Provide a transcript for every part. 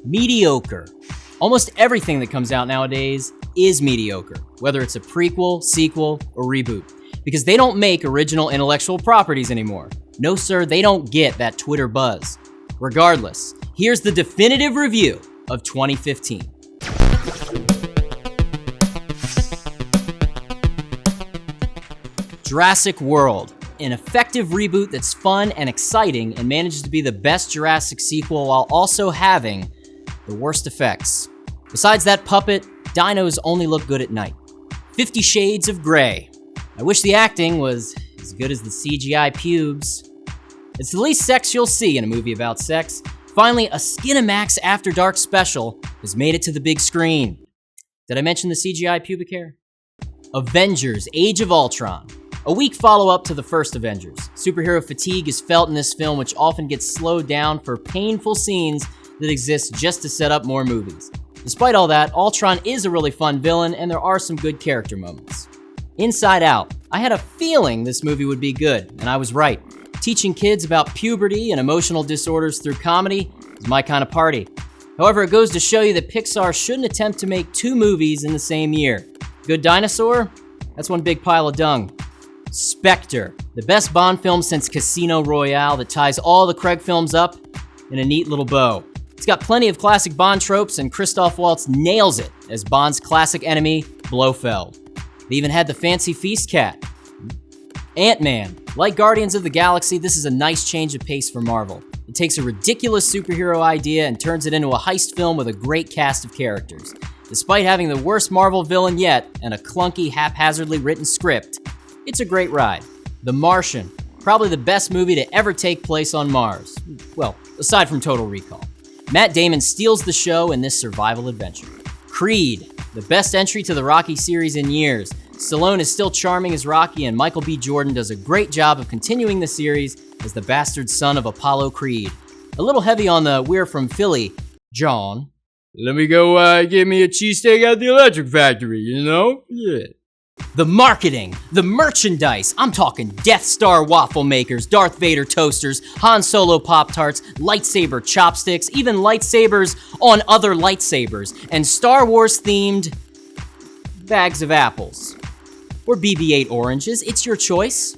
Mediocre. Almost everything that comes out nowadays is mediocre, whether it's a prequel, sequel, or reboot, because they don't make original intellectual properties anymore. No sir, they don't get that Twitter buzz. Regardless, here's the definitive review of 2015. Jurassic World, an effective reboot that's fun and exciting and manages to be the best Jurassic sequel while also having the worst effects. Besides that puppet, dinos only look good at night. 50 Shades of Grey. I wish the acting was as good as the CGI pubes. It's the least sex you'll see in a movie about sex. Finally, a Skinamax After Dark special has made it to the big screen. Did I mention the CGI pubic hair? Avengers: Age of Ultron. A weak follow-up to the first Avengers. Superhero fatigue is felt in this film, which often gets slowed down for painful scenes that exist just to set up more movies. Despite all that, Ultron is a really fun villain, and there are some good character moments. Inside Out. I had a feeling this movie would be good, and I was right. Teaching kids about puberty and emotional disorders through comedy is my kind of party. However, it goes to show you that Pixar shouldn't attempt to make two movies in the same year. Good Dinosaur? That's one big pile of dung. Spectre, the best Bond film since Casino Royale that ties all the Craig films up in a neat little bow. It's got plenty of classic Bond tropes, and Christoph Waltz nails it as Bond's classic enemy, Blofeld. They even had the fancy feast cat. Ant-Man. Like Guardians of the Galaxy, this is a nice change of pace for Marvel. It takes a ridiculous superhero idea and turns it into a heist film with a great cast of characters. Despite having the worst Marvel villain yet and a clunky, haphazardly written script, it's a great ride. The Martian, probably the best movie to ever take place on Mars. Well, aside from Total Recall. Matt Damon steals the show in this survival adventure. Creed, the best entry to the Rocky series in years. Stallone is still charming as Rocky, and Michael B. Jordan does a great job of continuing the series as the bastard son of Apollo Creed. A little heavy on the "we're from Philly," John. Let me go get me a cheesesteak at the Electric Factory, you know? Yeah. The marketing, the merchandise. I'm talking Death Star waffle makers, Darth Vader toasters, Han Solo Pop-Tarts, lightsaber chopsticks, even lightsabers on other lightsabers, and Star Wars themed bags of apples. Or BB-8 oranges, it's your choice.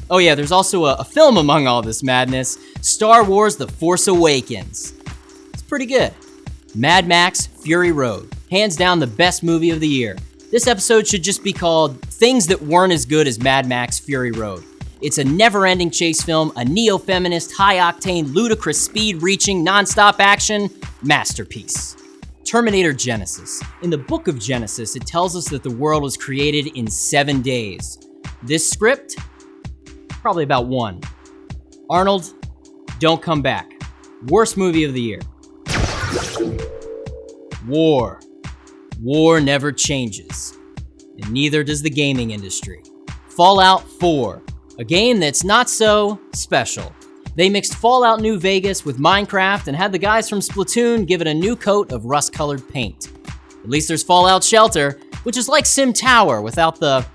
Oh yeah, there's also a film among all this madness, Star Wars: The Force Awakens. It's pretty good. Mad Max: Fury Road, hands down the best movie of the year. This episode should just be called Things That Weren't As Good as Mad Max: Fury Road. It's a never-ending chase film, a neo-feminist, high-octane, ludicrous, speed-reaching, non-stop action masterpiece. Terminator Genesis. In the book of Genesis, it tells us that the world was created in 7 days. This script? Probably about 1. Arnold, Don't Come Back. Worst movie of the year. War. War never changes, and neither does the gaming industry. Fallout 4, a game that's not so special. They mixed Fallout New Vegas with Minecraft and had the guys from Splatoon give it a new coat of rust-colored paint. At least there's Fallout Shelter, which is like Sim Tower without the,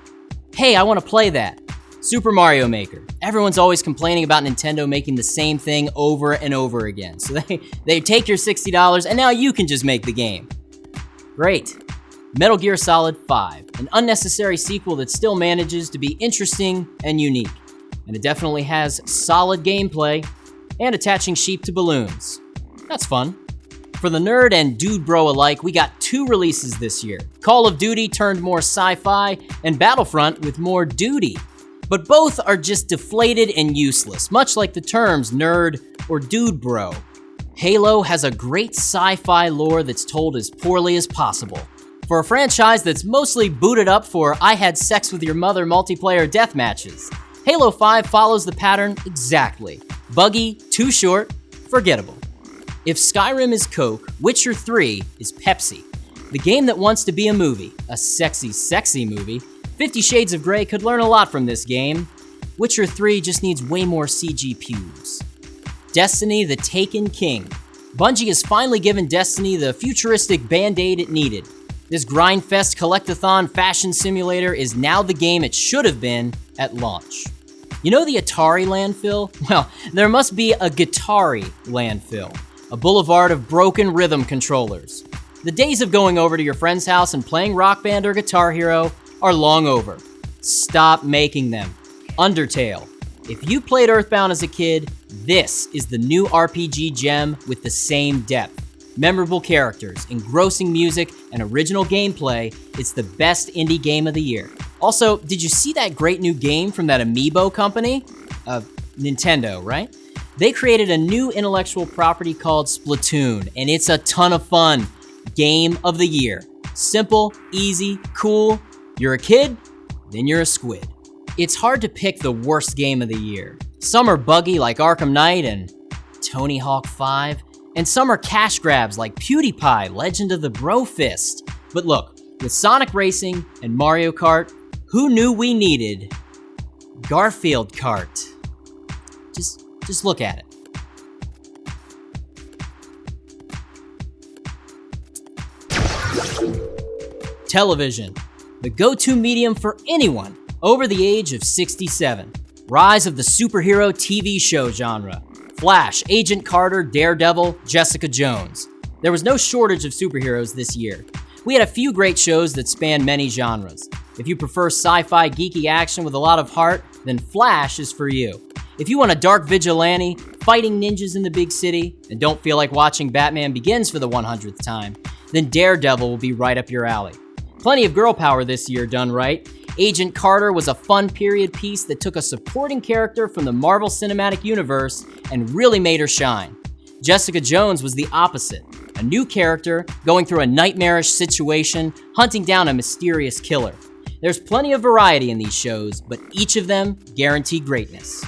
hey, I want to play that. Super Mario Maker. Everyone's always complaining about Nintendo making the same thing over and over again. So they take your $60 and now you can just make the game. Great. Metal Gear Solid 5, an unnecessary sequel that still manages to be interesting and unique. And it definitely has solid gameplay and attaching sheep to balloons. That's fun. For the nerd and dude bro alike, we got 2 releases this year. Call of Duty turned more sci-fi, and Battlefront with more duty. But both are just deflated and useless, much like the terms nerd or dude bro. Halo has a great sci-fi lore that's told as poorly as possible. For a franchise that's mostly booted up for I had sex with your mother multiplayer deathmatches, Halo 5 follows the pattern exactly. Buggy, too short, forgettable. If Skyrim is Coke, Witcher 3 is Pepsi. The game that wants to be a movie, a sexy, sexy movie, 50 Shades of Grey could learn a lot from this game. Witcher 3 just needs way more CG pubes. Destiny: The Taken King. Bungie has finally given Destiny the futuristic band-aid it needed. This grindfest collectathon fashion simulator is now the game it should have been at launch. You know the Atari landfill? Well, there must be a Guitari landfill. a boulevard of broken rhythm controllers. The days of going over to your friend's house and playing Rock Band or Guitar Hero are long over. Stop making them. Undertale. If you played Earthbound as a kid, this is the new RPG gem with the same depth. Memorable characters, engrossing music, and original gameplay, it's the best indie game of the year. Also, did you see that great new game from that Amiibo company? Nintendo, right? They created a new intellectual property called Splatoon, and it's a ton of fun. Game of the year. Simple, easy, cool. You're a kid, then you're a squid. It's hard to pick the worst game of the year. Some are buggy like Arkham Knight and Tony Hawk 5, and some are cash grabs like PewDiePie, Legend of the Bro Fist. But look, with Sonic Racing and Mario Kart, who knew we needed Garfield Kart? Just look at it. Television, the go-to medium for anyone over the age of 67. Rise of the superhero TV show genre. Flash, Agent Carter, Daredevil, Jessica Jones. There was no shortage of superheroes this year. We had a few great shows that span many genres. If you prefer sci-fi geeky action with a lot of heart, then Flash is for you. If you want a dark vigilante, fighting ninjas in the big city, and don't feel like watching Batman Begins for the 100th time, then Daredevil will be right up your alley. Plenty of girl power this year done right. Agent Carter was a fun period piece that took a supporting character from the Marvel Cinematic Universe and really made her shine. Jessica Jones was the opposite, a new character going through a nightmarish situation, hunting down a mysterious killer. There's plenty of variety in these shows, but each of them guarantee greatness.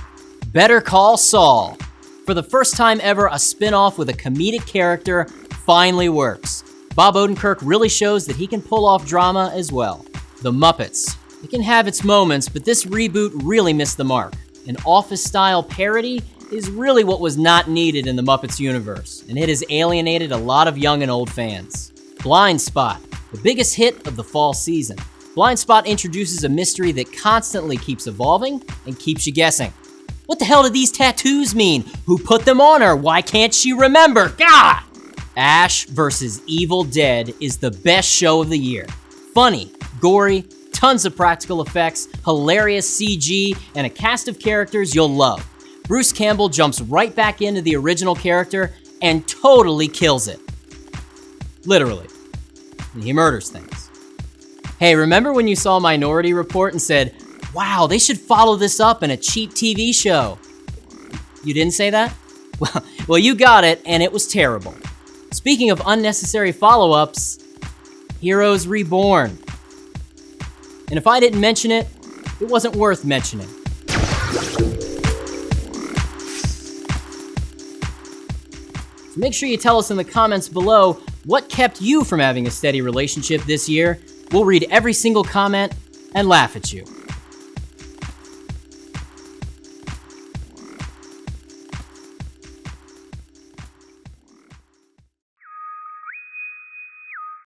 Better Call Saul. For the first time ever, a spin-off with a comedic character finally works. Bob Odenkirk really shows that he can pull off drama as well. The Muppets. It can have its moments, but this reboot really missed the mark. An Office-style parody is really what was not needed in the Muppets universe, and it has alienated a lot of young and old fans. Blind Spot, the biggest hit of the fall season. Blind Spot introduces a mystery that constantly keeps evolving and keeps you guessing. What the hell do these tattoos mean? Who put them on her? Why can't she remember? God! Ash vs. Evil Dead is the best show of the year. Funny, gory, tons of practical effects, hilarious CG, and a cast of characters you'll love. Bruce Campbell jumps right back into the original character and totally kills it. Literally. He murders things. Hey, remember when you saw Minority Report and said, wow, they should follow this up in a cheap TV show? You didn't say that? Well, you got it, and it was terrible. Speaking of unnecessary follow-ups, Heroes Reborn. And if I didn't mention it, it wasn't worth mentioning. So make sure you tell us in the comments below what kept you from having a steady relationship this year. We'll read every single comment and laugh at you.